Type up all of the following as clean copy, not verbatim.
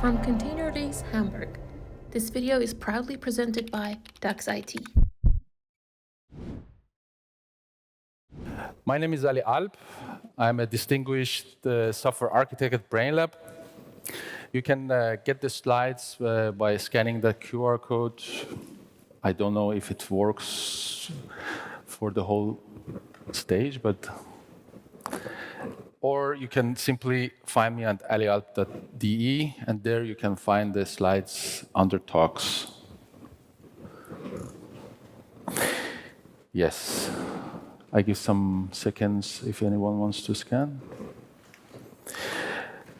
From ContainerDays Hamburg, this video is proudly presented by DAX IT. My name is Ali Alp. I'm a distinguished software architect at BrainLab. You can get the slides by scanning the QR code. I don't know if it works for the whole stage, but or you can simply find me at alialp.de, and there you can find the slides under talks. Yes. I give some seconds if anyone wants to scan.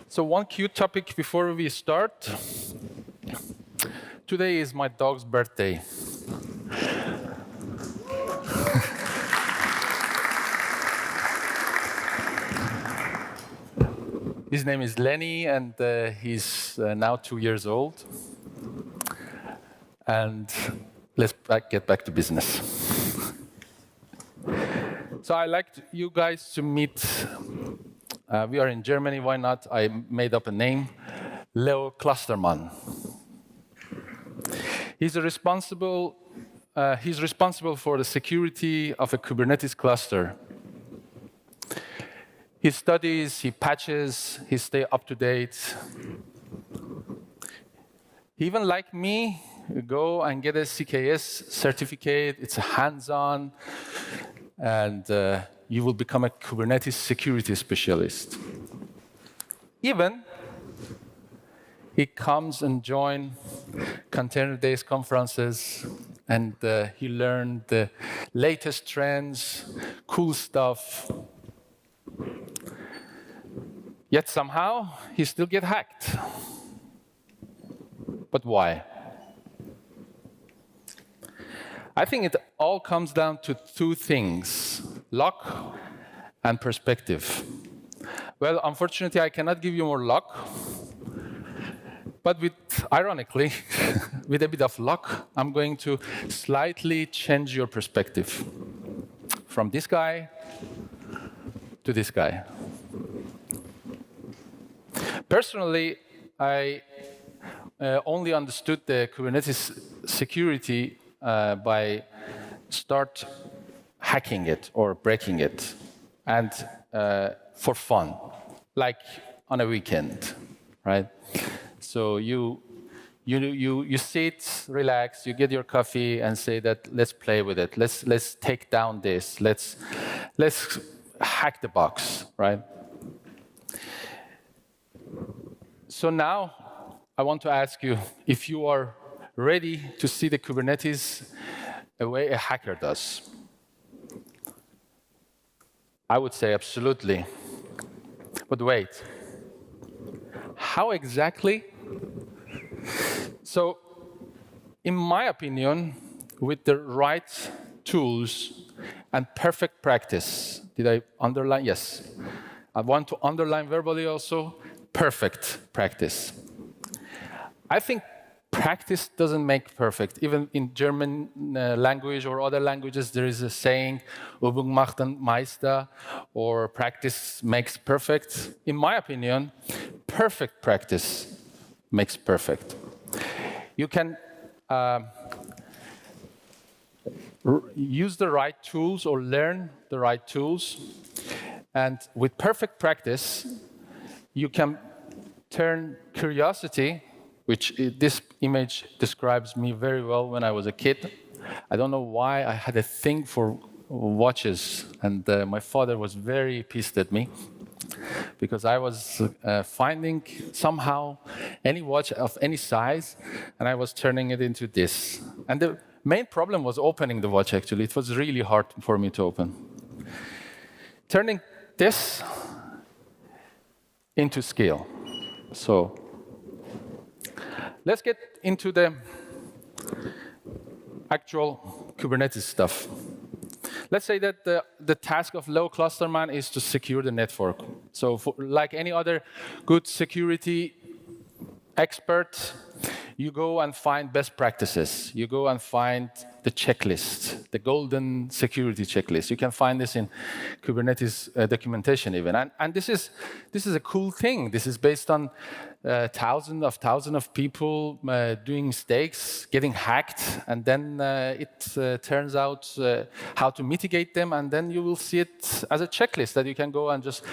So one cute topic before we start. Today is my dog's birthday. His name is Lenny, and he's now 2 years old. And let's get back to business. So I'd like you guys to meet, we are in Germany, why not? I made up a name, Leo Clustermann. He's responsible for the security of a Kubernetes cluster. He studies, he patches, he stays up to date. He even, like me, go and get a CKS certificate. It's a hands-on, and you will become a Kubernetes security specialist. Even he comes and joins ContainerDays conferences, and he learned the latest trends, cool stuff. Yet somehow he still gets hacked. But why? I think it all comes down to two things, luck and perspective. Well, unfortunately, I cannot give you more luck. But ironically, with a bit of luck, I'm going to slightly change your perspective from this guy to this guy. Personally, I only understood the Kubernetes security by start hacking it or breaking it, and for fun, like on a weekend, right? So you sit, relax, you get your coffee, and say that let's play with it. Let's take down this. Let's hack the box, right? So now I want to ask you if you are ready to see the Kubernetes the way a hacker does. I would say absolutely. But wait, how exactly? So, in my opinion, with the right tools and perfect practice, did I underline? Yes. I want to underline verbally also, perfect practice. I think practice doesn't make perfect. Even in German language or other languages, there is a saying, Übung macht den Meister, or practice makes perfect. In my opinion, perfect practice makes perfect. You can use the right tools or learn the right tools, and with perfect practice, you can turn curiosity, which this image describes me very well when I was a kid. I don't know why I had a thing for watches, and my father was very pissed at me because I was finding somehow any watch of any size, and I was turning it into this. And the main problem was opening the watch, actually. It was really hard for me to open. Turning this into scale. So let's get into the actual Kubernetes stuff. Let's say that the task of Leo Clustermann is to secure the network. So like any other good security expert, you go and find best practices. You go and find the checklist, the golden security checklist. You can find this in Kubernetes documentation even. And this is a cool thing. This is based on thousands of people doing mistakes, getting hacked, and then it turns out how to mitigate them, and then you will see it as a checklist that you can go and just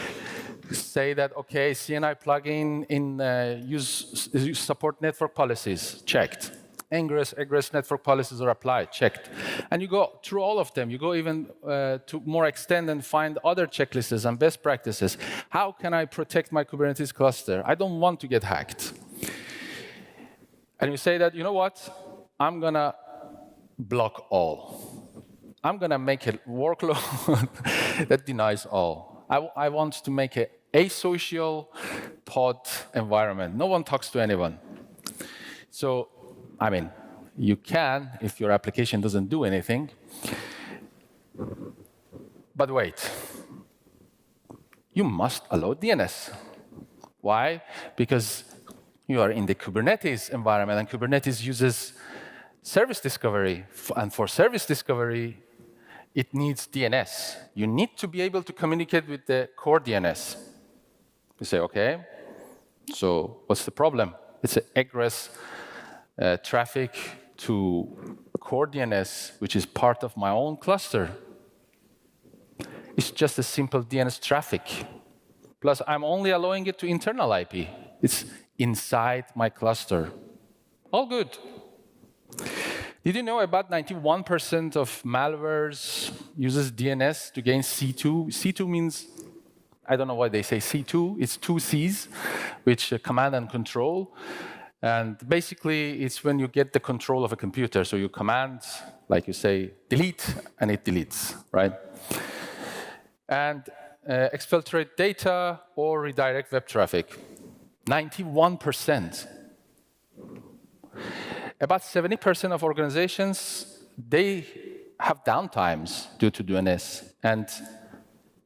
say that, okay, CNI plugin in use support network policies, checked. Ingress, egress network policies are applied, checked. And you go through all of them. You go even to more extent and find other checklists and best practices. How can I protect my Kubernetes cluster? I don't want to get hacked. And you say that, you know what? I'm going to block all. I'm going to make a workload that denies all. I want to make an asocial pod environment. No one talks to anyone. So, I mean, you can if your application doesn't do anything. But wait, you must allow DNS. Why? Because you are in the Kubernetes environment, and Kubernetes uses service discovery. And for service discovery, it needs DNS. You need to be able to communicate with the core DNS. You say, OK, so what's the problem? It's an egress traffic to core DNS, which is part of my own cluster. It's just a simple DNS traffic. Plus, I'm only allowing it to internal IP. It's inside my cluster. All good. Did you know about 91% of malwares uses DNS to gain C2? C2 means, I don't know why they say C2. It's two Cs, which command and control. And basically, it's when you get the control of a computer. So you command, like you say, delete, and it deletes, right? And exfiltrate data or redirect web traffic. 91%. About 70% of organizations, they have downtimes due to DNS. And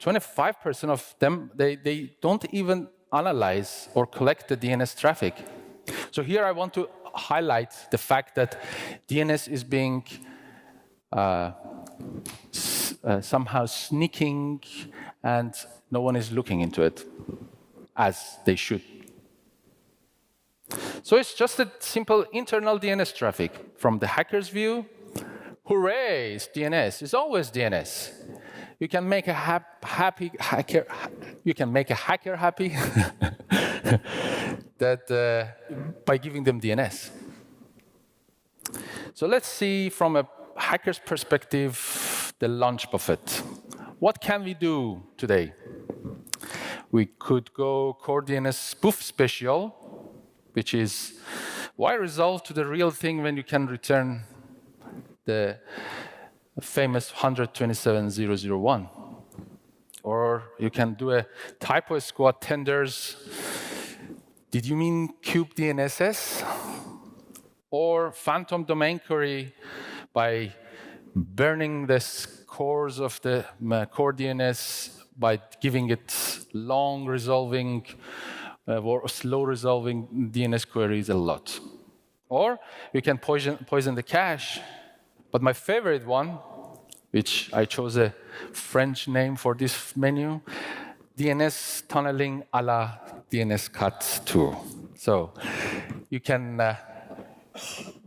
25% of them, they don't even analyze or collect the DNS traffic. So here I want to highlight the fact that DNS is being somehow sneaking, and no one is looking into it, as they should. So it's just a simple internal DNS traffic. From the hacker's view, hooray, it's DNS. It's always DNS. You can make a happy hacker. You can make a hacker happy that by giving them DNS. So let's see from a hacker's perspective the lunch buffet. What can we do today? We could go core DNS spoof special, which is why resolve to the real thing when you can return the famous 127.0.0.1. Or you can do a typo squad tenders. Did you mean kube DNSS? Or phantom domain query by burning the cores of the core DNS by giving it long resolving or slow resolving DNS queries a lot. Or you can poison the cache. But my favorite one, which I chose a French name for this menu, DNS tunneling a la DNS cut 2. So you can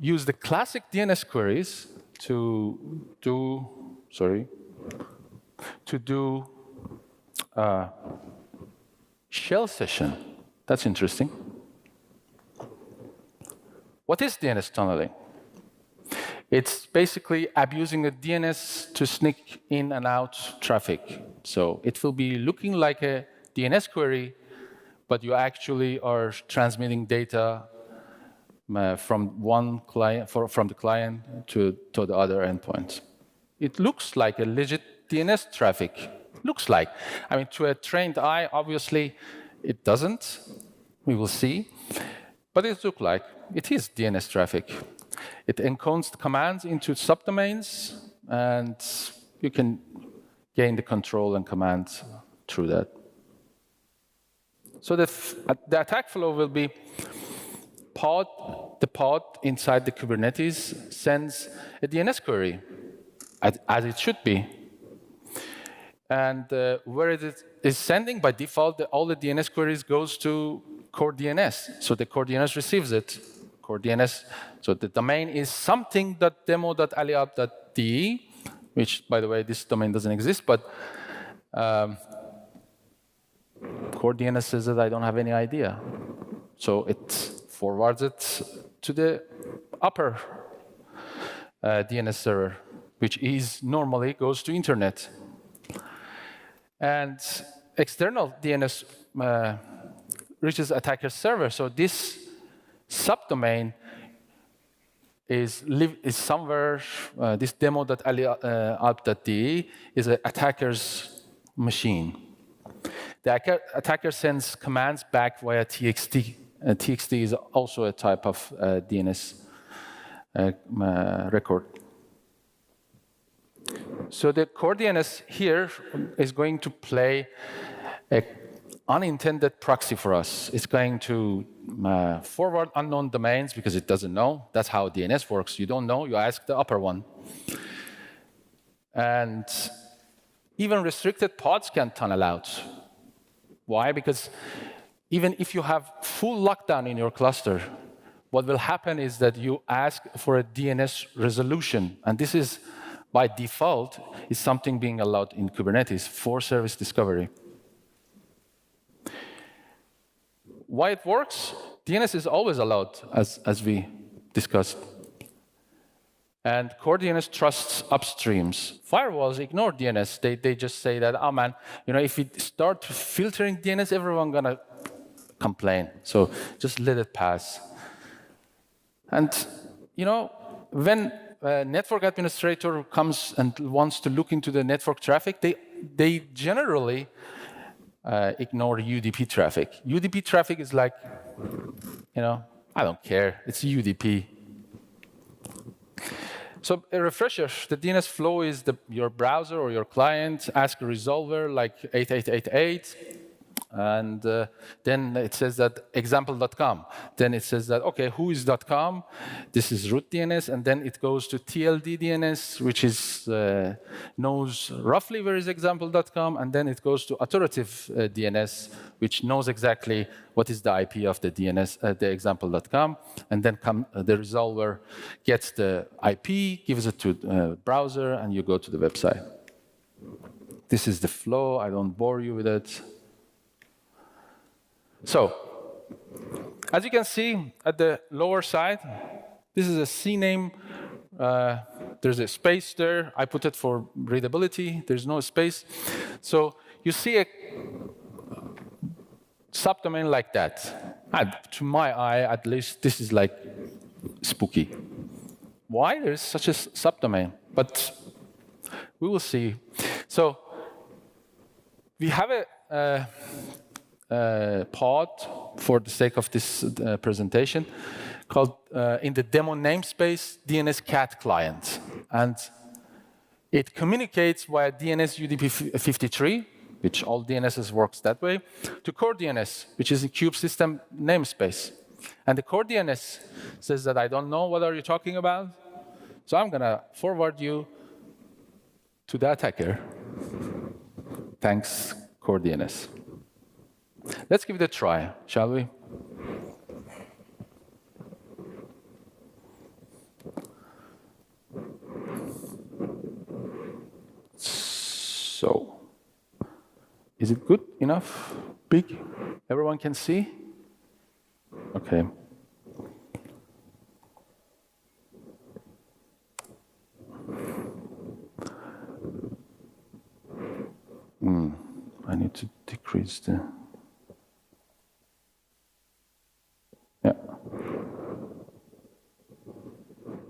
use the classic DNS queries to do shell session. That's interesting. What is DNS tunneling? It's basically abusing a DNS to sneak in and out traffic. So it will be looking like a DNS query, but you actually are transmitting data from one client, from the client to the other endpoint. It looks like a legit DNS traffic. Looks like. I mean, to a trained eye, obviously, it doesn't. We will see. But it looks like it is DNS traffic. It encodes the commands into subdomains, and you can gain the control and commands through that. So the attack flow will be pod the pod inside the Kubernetes sends a DNS query, as it should be. And where it is sending, by default, all the DNS queries goes to core DNS. So the core DNS receives it. Core DNS, so the domain is something.demo.aliapp.de, which, by the way, this domain doesn't exist, but core DNS says that I don't have any idea. So it forwards it to the upper DNS server, which is normally goes to internet. And external DNS reaches attacker's server. So this subdomain is somewhere, this demo.aliapp.de is an attacker's machine. The attacker sends commands back via TXT. TXT is also a type of DNS record. So the core DNS here is going to play an unintended proxy for us. It's going to forward unknown domains because it doesn't know. That's how DNS works. You don't know, you ask the upper one. And even restricted pods can tunnel out. Why? Because even if you have full lockdown in your cluster, what will happen is that you ask for a DNS resolution. And this is, by default, is something being allowed in Kubernetes for service discovery. Why it works? DNS is always allowed, as we discussed. And core DNS trusts upstreams. Firewalls ignore DNS. They just say that, oh man, if we start filtering DNS, everyone's gonna complain. So just let it pass. And when a network administrator comes and wants to look into the network traffic, they generally ignore UDP traffic. UDP traffic is like, I don't care. It's UDP. So a refresher, the DNS flow is your browser or your client ask a resolver like 8888. And then it says that example.com. Then it says that, OK, who is .com? This is root DNS. And then it goes to TLD DNS, which is knows roughly where is example.com. And then it goes to authoritative DNS, which knows exactly what is the IP of the DNS, the example.com. And then the resolver gets the IP, gives it to the browser, and you go to the website. This is the flow. I don't bore you with it. So, as you can see at the lower side, this is a CNAME. There's a space there. I put it for readability. There's no space. So you see a subdomain like that. And to my eye, at least, this is like spooky. Why there is such a subdomain? But we will see. So we have a pod, for the sake of this presentation, called in the demo namespace DNS cat client. And it communicates via DNS UDP 53, which all DNSs works that way, to core DNS, which is a kube system namespace. And the core DNS says that I don't know what are you talking about, so I'm going to forward you to the attacker. Thanks, core DNS. Let's give it a try, shall we? So, is it good enough? Big? Everyone can see? OK. I need to decrease the... Yeah.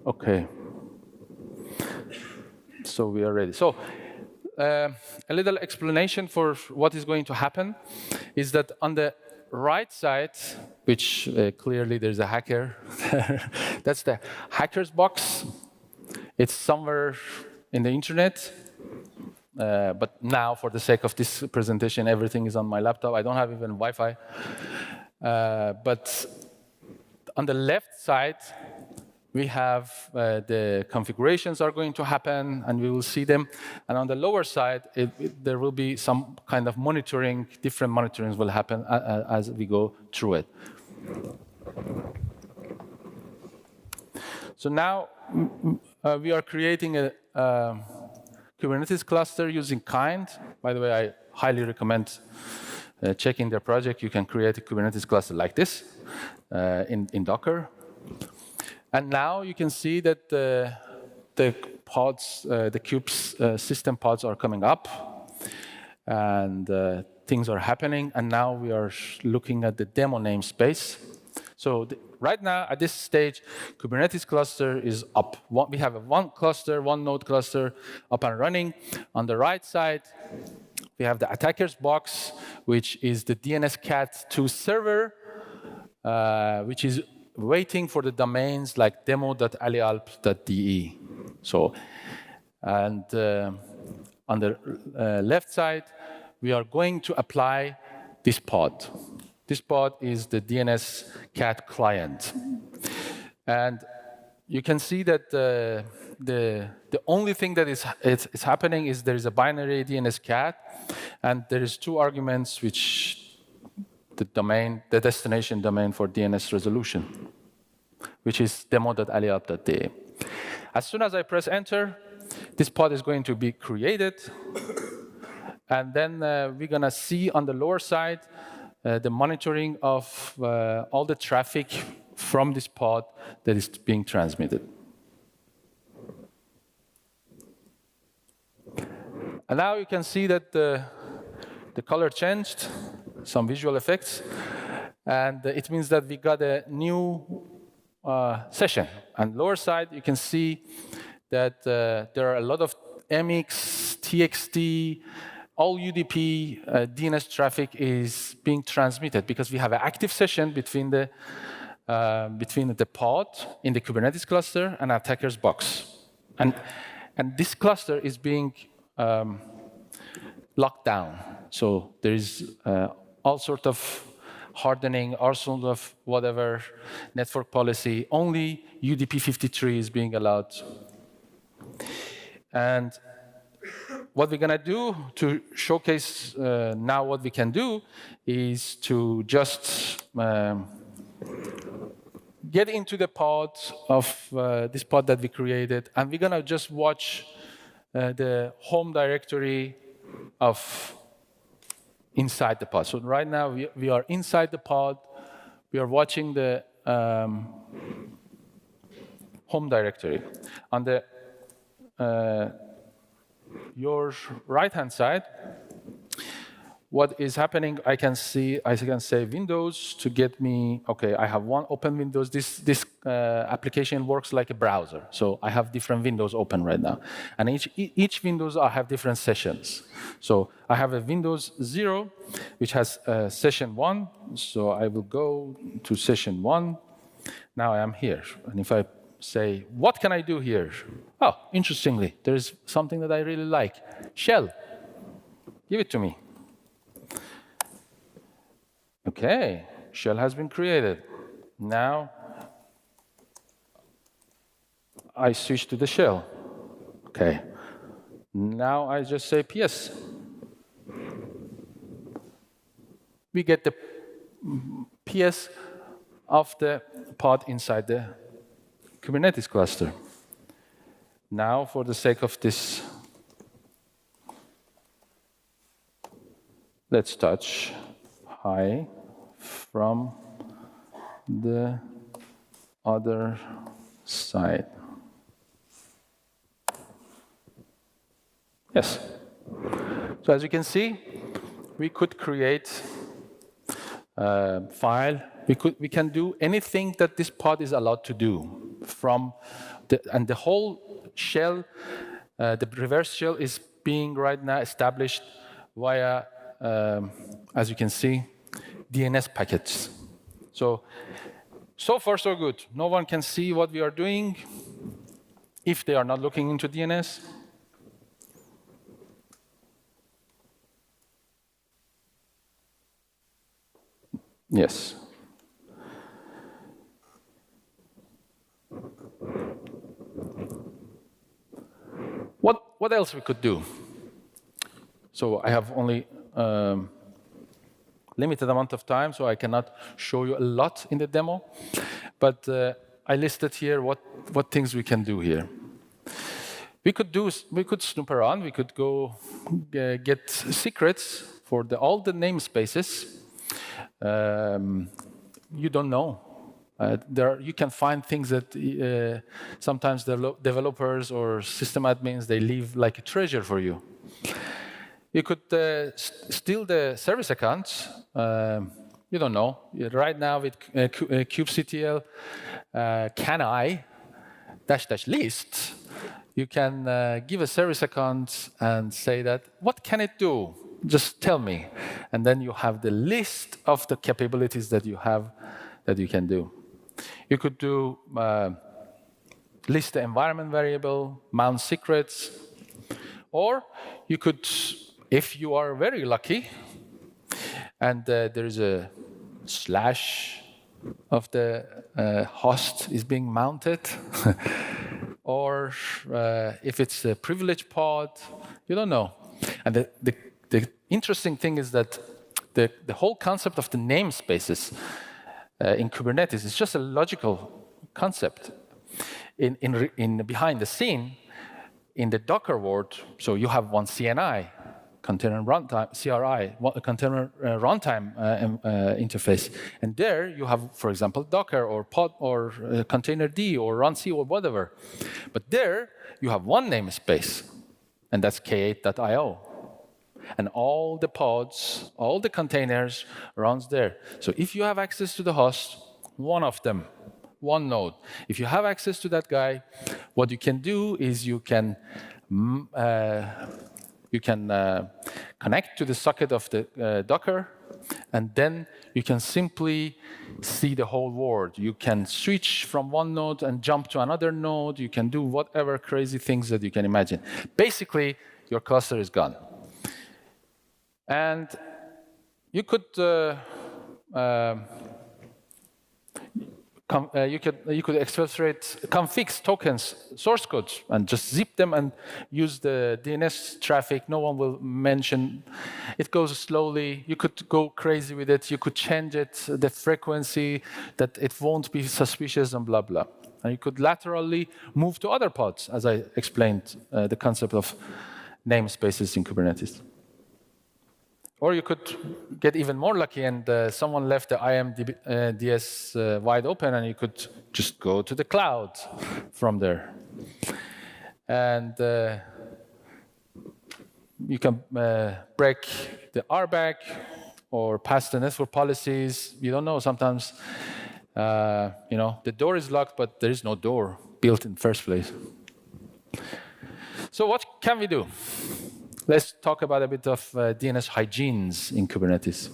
OK. So we are ready. So a little explanation for what is going to happen is that on the right side, which clearly there's a hacker, that's the hacker's box. It's somewhere in the internet. But now, for the sake of this presentation, everything is on my laptop. I don't have even Wi-Fi. But on the left side, we have the configurations are going to happen, and we will see them. And on the lower side, there will be some kind of monitoring. Different monitorings will happen as we go through it. So now we are creating a Kubernetes cluster using Kind. By the way, I highly recommend checking their project. You can create a Kubernetes cluster like this in Docker. And now you can see that the pods, the kubes system pods are coming up, and things are happening. And now we are looking at the demo namespace. So right now, at this stage, Kubernetes cluster is up. We have a one cluster, one node cluster up and running. On the right side, we have the attacker's box, which is the DNSCat2 server, which is waiting for the domains like demo.alialp.de. So, and on the left side, we are going to apply this pod. This pod is the DNSCat client. And you can see that the only thing that is happening is there is a binary DNSCat, and there is two arguments which the destination domain for DNS resolution, which is demo.alialp.de. As soon as I press enter, this pod is going to be created. And then we're going to see on the lower side the monitoring of all the traffic from this pod that is being transmitted. And now you can see that the color changed, some visual effects, and it means that we got a new session. And lower side, you can see that there are a lot of MX, TXT, all UDP DNS traffic is being transmitted because we have an active session between the pod in the Kubernetes cluster and attacker's box. And this cluster is being locked down. So there is all sort of hardening, all sort of whatever network policy. Only UDP 53 is being allowed. And what we're going to do to showcase now what we can do is to just get into the pod of this pod that we created, and we're going to just watch the home directory of inside the pod. So right now we are inside the pod. We are watching the home directory. On the your right-hand side, what is happening, I can say Windows to get me, okay, I have one open Windows. This application works like a browser. So I have different windows open right now. And each Windows, I have different sessions. So I have a Windows 0, which has session 1. So I will go to session 1. Now I am here. And if I say, what can I do here? Oh, interestingly, there is something that I really like. Shell. Give it to me. Okay, shell has been created. Now I switch to the shell. Okay. Now I just say PS. We get the PS of the pod inside the Kubernetes cluster. Now, for the sake of this, let's touch hi from the other side. Yes. So as you can see, we could create a file. We can do anything that this pod is allowed to do from and the whole shell, the reverse shell is being right now established via, as you can see, DNS packets. So far so good. No one can see what we are doing if they are not looking into DNS. Yes. what else we could do? So I have only limited amount of time, so I cannot show you a lot in the demo. But I listed here what things we can do here. We could snoop around. We could go get secrets for all the namespaces. You don't know. You can find things that sometimes developers or system admins, they leave like a treasure for you. You could steal the service accounts. You don't know. Right now with kubectl can I --list, you can give a service account and say that, what can it do? Just tell me. And then you have the list of the capabilities that you have that you can do. You could do list the environment variable, mount secrets, or you could, if you are very lucky, and there is a slash of the host is being mounted, or if it's a privilege pod, you don't know. And the interesting thing is that the whole concept of the namespaces in Kubernetes is just a logical concept. Behind the scene, in the Docker world, so you have one CNI, container runtime, CRI, container runtime interface. And there you have, for example, Docker or pod or ContainerD or runc or whatever. But there you have one namespace, and that's k8.io. And all the pods, all the containers runs there. So if you have access to the host, one of them, one node. If you have access to that guy, what you can do is you can connect to the socket of the Docker, and then you can simply see the whole world. You can switch from one node and jump to another node. You can do whatever crazy things that you can imagine. Basically, your cluster is gone. And you could exfiltrate configs, tokens, source codes, and just zip them and use the DNS traffic. No one will mention. It goes slowly. You could go crazy with it. You could change it, the frequency, that it won't be suspicious and blah, blah. And you could laterally move to other pods, as I explained the concept of namespaces in Kubernetes. Or you could get even more lucky and someone left the IMDS wide open and you could just go to the cloud from there. And you can break the RBAC or pass the network policies. You don't know, sometimes the door is locked, but there is no door built in the first place. So what can we do? Let's talk about a bit of DNS hygienes in Kubernetes.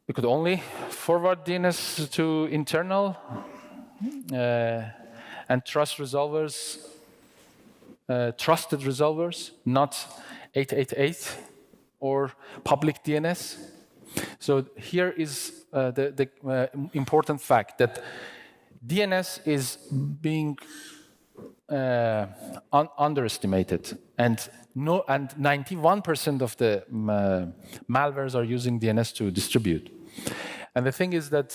We could only forward DNS to internal and trusted resolvers, not 888 or public DNS. So here is the important fact that DNS is being underestimated, and 91% of the malwares are using DNS to distribute. And the thing is that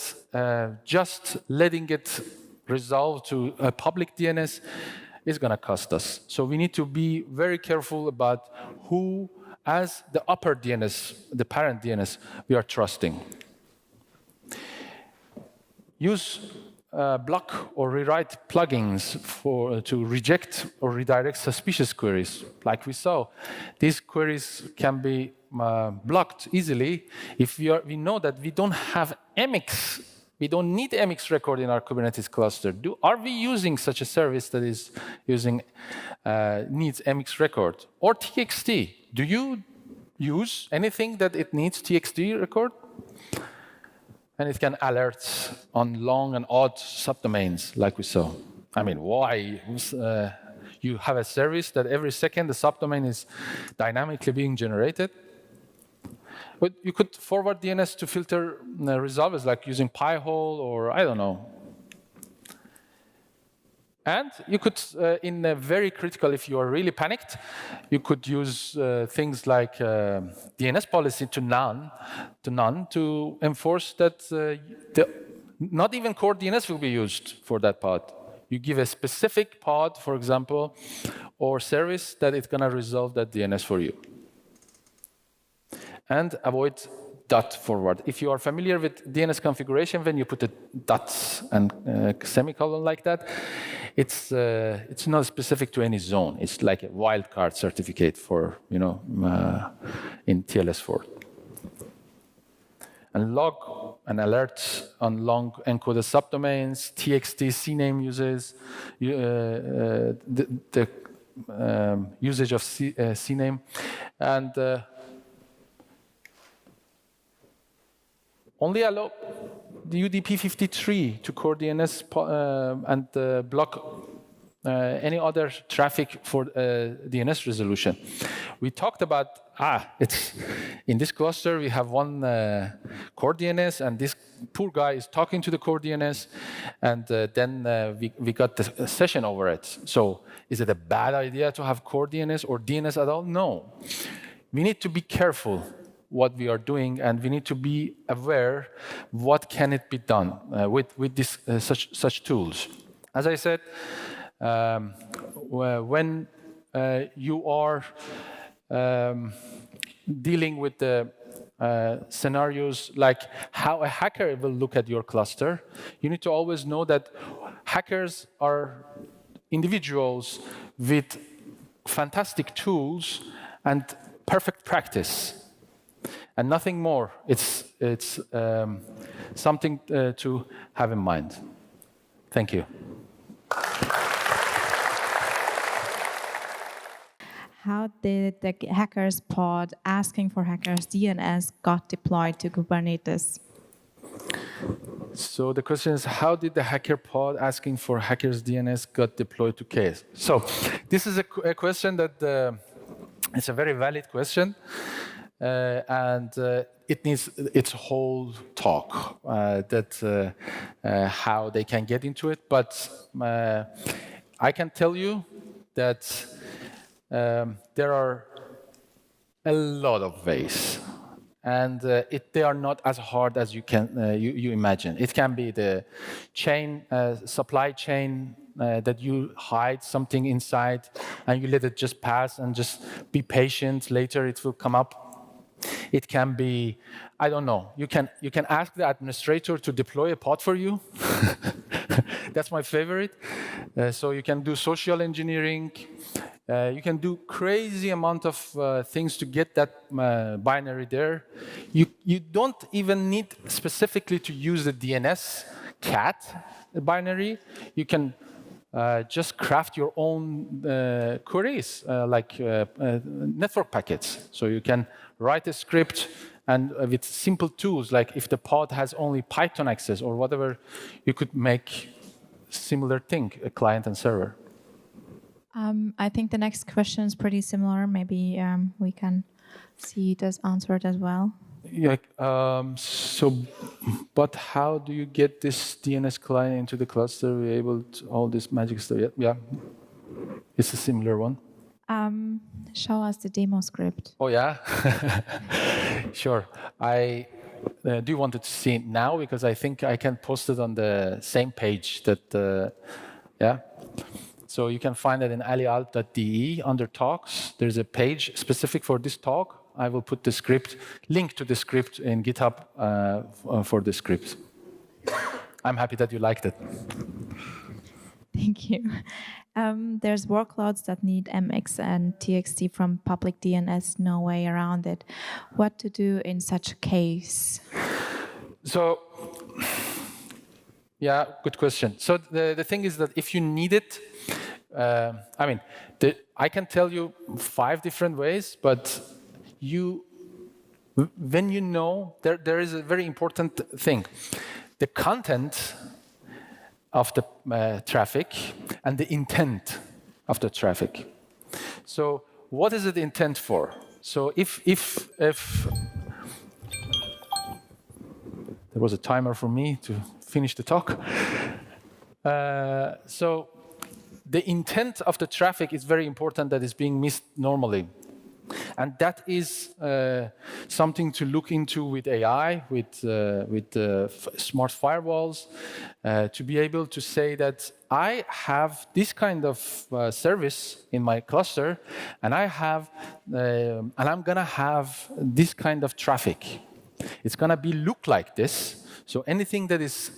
just letting it resolve to a public DNS is going to cost us. So we need to be very careful about who, as the upper DNS, the parent DNS, we are trusting. Use block or rewrite plugins to reject or redirect suspicious queries. Like we saw, these queries can be blocked easily if we know that we don't have MX. We don't need MX record in our Kubernetes cluster. Are we using such a service that is using needs MX record or TXT? Do you use anything that it needs TXT record? And it can alert on long and odd subdomains, like we saw. I mean, why? You have a service that every second the subdomain is dynamically being generated. But you could forward DNS to filter resolvers, like using Pi-hole or I don't know. And you could, in a very critical, if you are really panicked, you could use things like DNS policy to none to enforce that not even core DNS will be used for that pod. You give a specific pod, for example, or service that it's going to resolve that DNS for you. And avoid dot forward. If you are familiar with DNS configuration, when you put a dots and semicolon like that, it's not specific to any zone. It's like a wildcard certificate for, in TLS4. And log and alerts on long encoded subdomains, TXT CNAME uses, the usage of CNAME, and only allow the UDP53 to core DNS and block any other traffic for DNS resolution. We talked about, it's in this cluster we have one core DNS, and this poor guy is talking to the core DNS, and then we got the session over it. So is it a bad idea to have core DNS or DNS at all? No. We need to be careful what we are doing, and we need to be aware what can it be done with this, such tools. As I said, when you are dealing with the scenarios like how a hacker will look at your cluster, you need to always know that hackers are individuals with fantastic tools and perfect practice. And nothing more. It's something to have in mind. Thank you. How did the hackers pod asking for hackers DNS got deployed to Kubernetes? So the question is, how did the hacker pod asking for hackers DNS got deployed to KS? So this is a question that it's a very valid question. And it needs its whole talk, how they can get into it. But I can tell you that there are a lot of ways, and they are not as hard as you imagine. It can be the chain, supply chain, that you hide something inside and you let it just pass and just be patient. Later it will come up. It can be, I don't know, you can ask the administrator to deploy a pod for you. That's my favorite. So you can do social engineering. You can do crazy amount of things to get that binary there. You don't even need specifically to use the DNS cat binary. You can just craft your own queries, like network packets. So you can write a script, and with simple tools, like if the pod has only Python access or whatever, you could make similar thing, a client and server. I think the next question is pretty similar. Maybe we can see it as answered as well. Yeah. But how do you get this DNS client into the cluster? We're able to all this magic stuff. Yeah. It's a similar one. Show us the demo script. Oh yeah. Sure. I do want to see it now because I think I can post it on the same page that. Yeah. So you can find it in alialt.de under talks. There's a page specific for this talk. I will put the script, link to the script in GitHub for the script. I'm happy that you liked it. Thank you. There's workloads that need MX and TXT from public DNS, no way around it. What to do in such a case? So, yeah, good question. So the thing is that if you need it, I can tell you 5 different ways, but when you know, there is a very important thing. The content of the traffic and the intent of the traffic. So what is it intent for? So if there was a timer for me to finish the talk. So the intent of the traffic is very important that is being missed normally. And that is something to look into with AI, with smart firewalls, to be able to say that I have this kind of service in my cluster, and I'm gonna have this kind of traffic. It's gonna look like this. So anything that is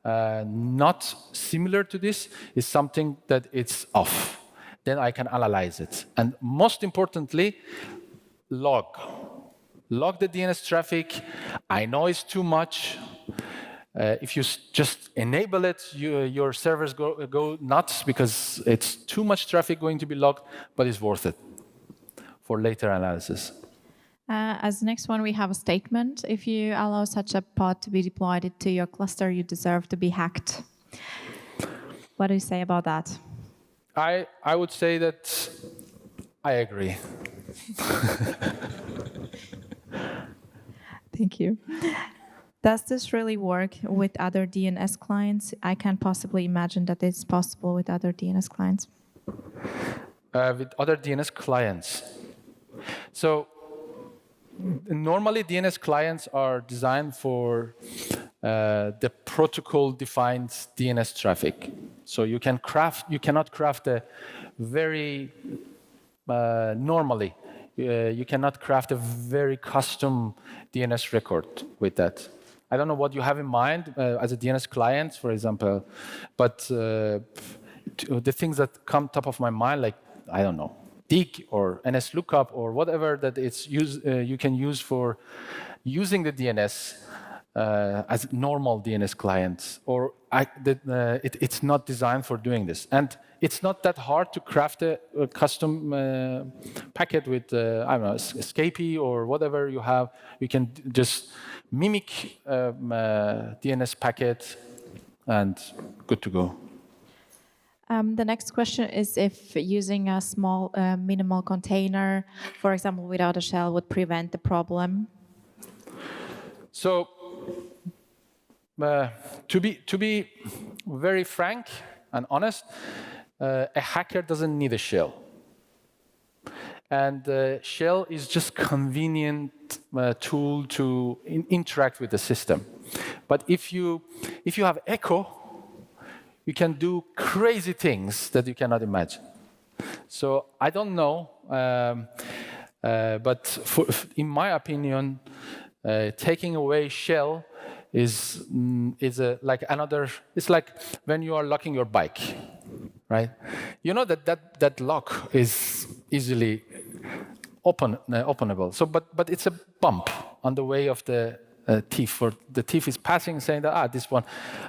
not similar to this is something that it's off. Then I can analyze it. And most importantly, log. Log the DNS traffic. I know it's too much. If you just enable it, your servers go nuts because it's too much traffic going to be logged, but it's worth it for later analysis. As next one, we have a statement. If you allow such a pod to be deployed to your cluster, you deserve to be hacked. What do you say about that? I would say that I agree. Thank you. Does this really work with other DNS clients? I can't possibly imagine that it's possible with other DNS clients. With other DNS clients. So normally DNS clients are designed for the protocol-defined DNS traffic. So you cannot craft a very normally. You cannot craft a very custom DNS record with that. I don't know what you have in mind as a DNS client, for example, but the things that come top of my mind, like, I don't know, dig or NSLOOKUP or whatever that you can use for using the DNS as normal DNS clients, or it's not designed for doing this. And it's not that hard to craft a custom packet with, I don't know, escapee or whatever you have. You can just mimic DNS packet and good to go. The next question is if using a small minimal container, for example, without a shell, would prevent the problem. So, to be very frank and honest, a hacker doesn't need a shell. And the shell is just convenient tool to interact with the system. But if you have echo, you can do crazy things that you cannot imagine. So I don't know, but in my opinion, taking away shell is like another. It's like when you are locking your bike, right? You know that lock is easily openable. So, but it's a bump on the way of the thief, or the thief is passing, saying that this one,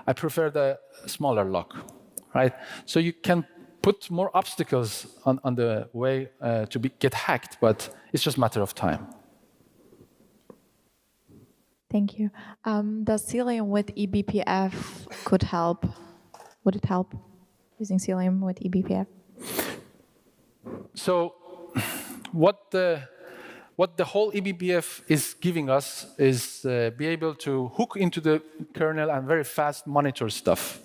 I prefer the smaller lock, right? So you can put more obstacles on the way to get hacked, but it's just a matter of time. Thank you. Does Cilium with eBPF could help? Would it help using Cilium with eBPF? So what the whole eBPF is giving us is be able to hook into the kernel and very fast monitor stuff.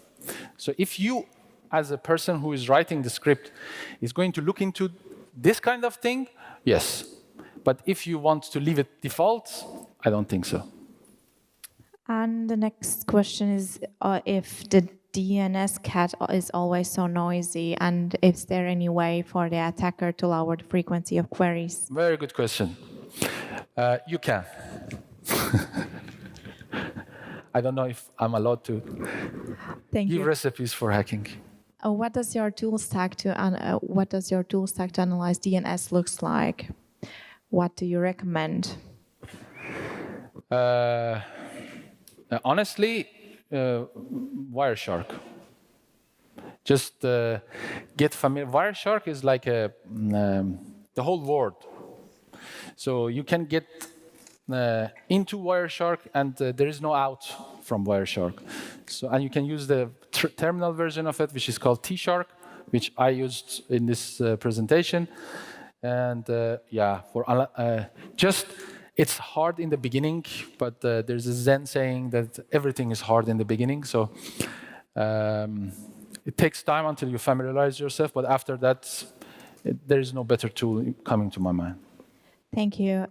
So if you, as a person who is writing the script, is going to look into this kind of thing, yes. But if you want to leave it default, I don't think so. And the next question is if the DNS cat is always so noisy, and is there any way for the attacker to lower the frequency of queries? Very good question. You can. I don't know if I'm allowed to give recipes for hacking. What does your tool stack to analyze DNS looks like? What do you recommend? Honestly, Wireshark. Just get familiar. Wireshark is like the whole world. So you can get into Wireshark, and there is no out from Wireshark. So, and you can use the terminal version of it, which is called T-Shark, which I used in this presentation. And yeah, for just. It's hard in the beginning, but there's a Zen saying that everything is hard in the beginning. So It takes time until you familiarize yourself, but after that, there is no better tool coming to my mind. Thank you.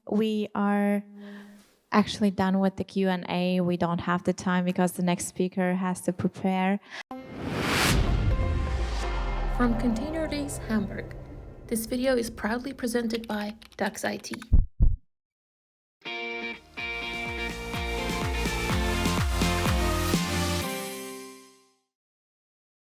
We are actually done with the Q&A. We don't have the time because the next speaker has to prepare. From ContainerDays Hamburg, this video is proudly presented by DAX IT.